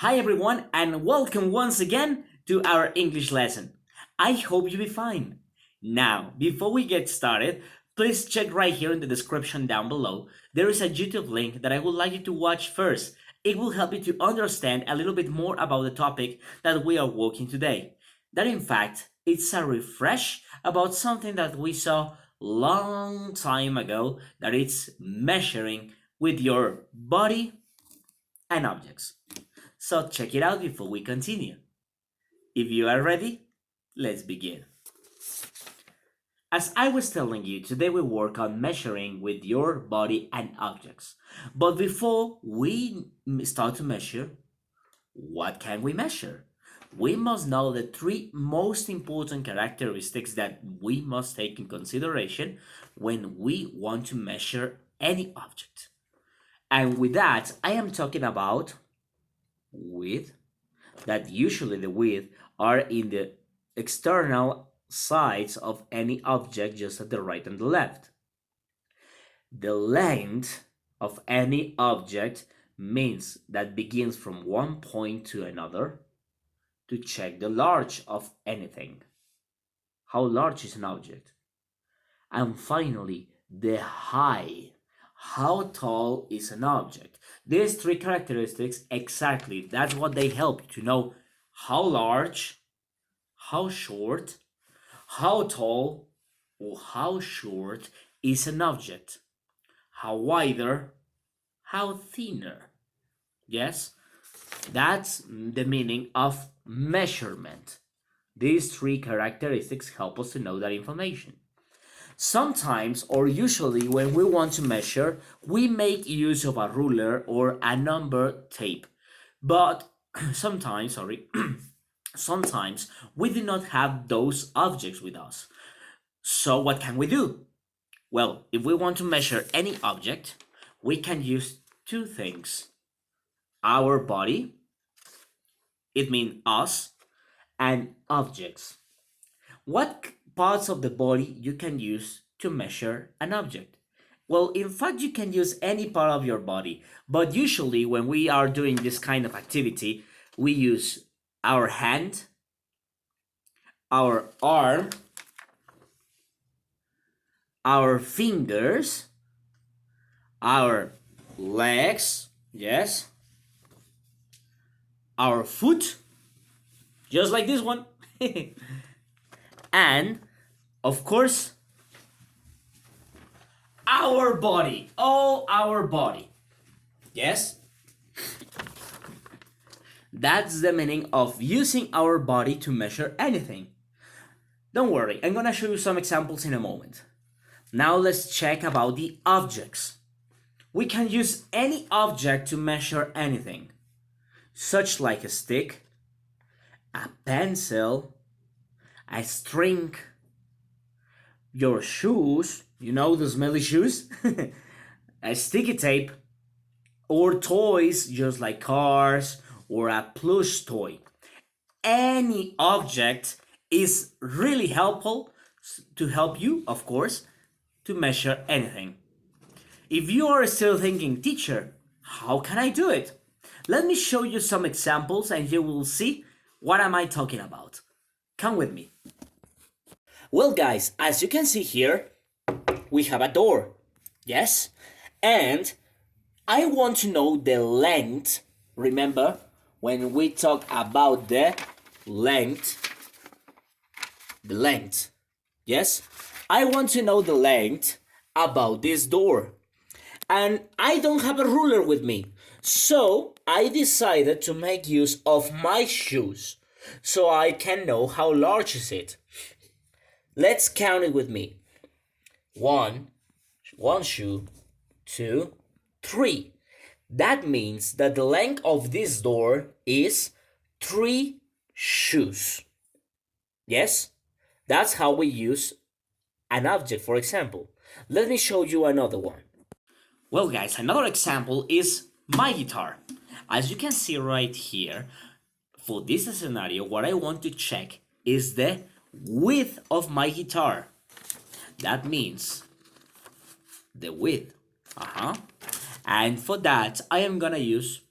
Hi everyone and welcome once again to our English lesson. I hope you'll be fine. Now, before we get started, please check right here in the description down below. There is a YouTube link that I would like you to watch first. It will help you to understand a little bit more about the topic that we are working today. That in fact, it's a refresh about something that we saw long time ago that it's measuring with your body and objects. So check it out before we continue. If you are ready, let's begin. As I was telling you, today we work on measuring with your body and objects. But before we start to measure, what can we measure? We must know the three most important characteristics that we must take in consideration when we want to measure any object. And with that, I am talking about width, that usually the width are in the external sides of any object just at the right and the left. The length of any object means that begins from one point to another to check the large of anything. How large is an object? And finally, the height. How tall is an object? These three characteristics exactly, that's what they help you to know how large, how short, how tall, or how short is an object, how wider, how thinner. Yes, that's the meaning of measurement. These three characteristics help us to know that information. Sometimes, or usually, when we want to measure, we make use of a ruler or a number tape. But sometimes, sorry, sometimes we do not have those objects with us. So, what can we do? Well, if we want to measure any object, we can use two things: our body, it means us, and objects. What parts of the body you can use to measure an object? Well, in fact, you can use any part of your body, but usually when we are doing this kind of activity, we use our hand, our arm, our fingers, our legs, yes, our foot, just like this one, and of course, our body, all our body. Yes? That's the meaning of using our body to measure anything. Don't worry, I'm gonna show you some examples in a moment. Now let's check about the objects. We can use any object to measure anything, such like a stick, a pencil, a string, your shoes, you know, the smelly shoes, a sticky tape, or toys just like cars or a plush toy. Any object is really helpful to help you, of course, to measure anything. If you are still thinking, teacher, how can I do it? Let me show you some examples and you will see what am I talking about. Come with me. Well, guys, as you can see here, we have a door. Yes? And I want to know the length. Remember, when we talk about the length, yes? I want to know the length about this door. And I don't have a ruler with me. So I decided to make use of my shoes so I can know how large is it. Let's count it with me. One shoe, two, three. That means that the length of this door is 3 shoes. Yes? That's how we use an object, for example. Let me show you another one. Well, guys, another example is my guitar. As you can see right here, for this scenario, what I want to check is the width of my guitar. That means the width. And for that, I am gonna use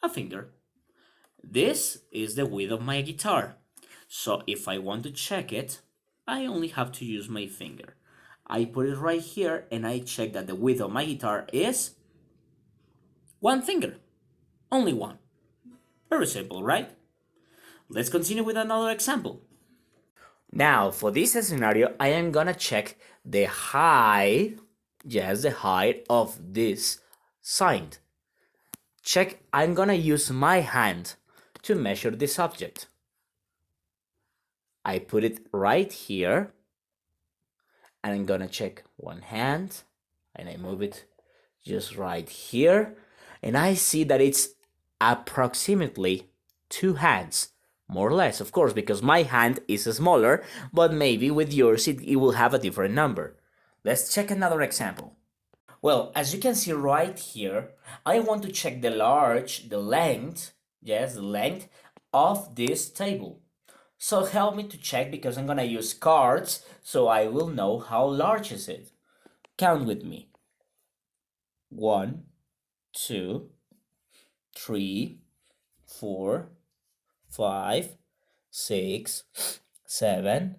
a finger. This is the width of my guitar. So if I want to check it, I only have to use my finger. I put it right here and I check that the width of my guitar is one finger. Only one. Very simple, right? Let's continue with another example. Now, for this scenario, I am gonna check the height, yes, the height of this sign. Check, I'm gonna use my hand to measure this object. I put it right here, and I'm gonna check one hand, and I move it just right here, and I see that it's approximately 2 hands. More or less, of course, because my hand is smaller, but maybe with yours it will have a different number. Let's check another example. Well, as you can see right here, I want to check the length, yes, the length of this table. So help me to check because I'm gonna use cards so I will know how large is it. Count with me. 1, 2, 3, 4, 5, 6, 7,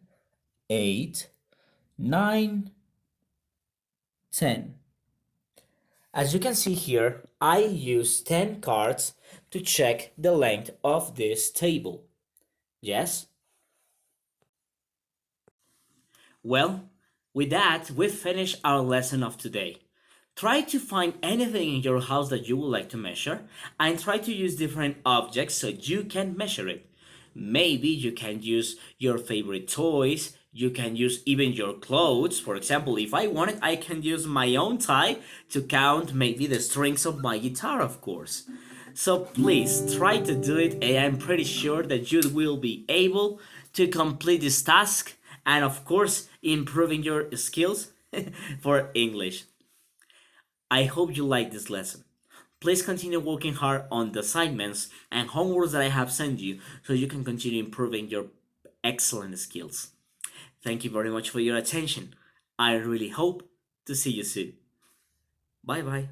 8, 9, 10. As you can see here, I use 10 cards to check the length of this table. Yes? Well, with that, we've finished our lesson of today. Try to find anything in your house that you would like to measure and try to use different objects so you can measure it. Maybe you can use your favorite toys, you can use even your clothes. For example, if I wanted, I can use my own tie to count maybe the strings of my guitar, of course. So please try to do it, and I'm pretty sure that you will be able to complete this task and, of course, improving your skills for English. I hope you like this lesson. Please continue working hard on the assignments and homeworks that I have sent you so you can continue improving your excellent skills. Thank you very much for your attention. I really hope to see you soon. Bye bye.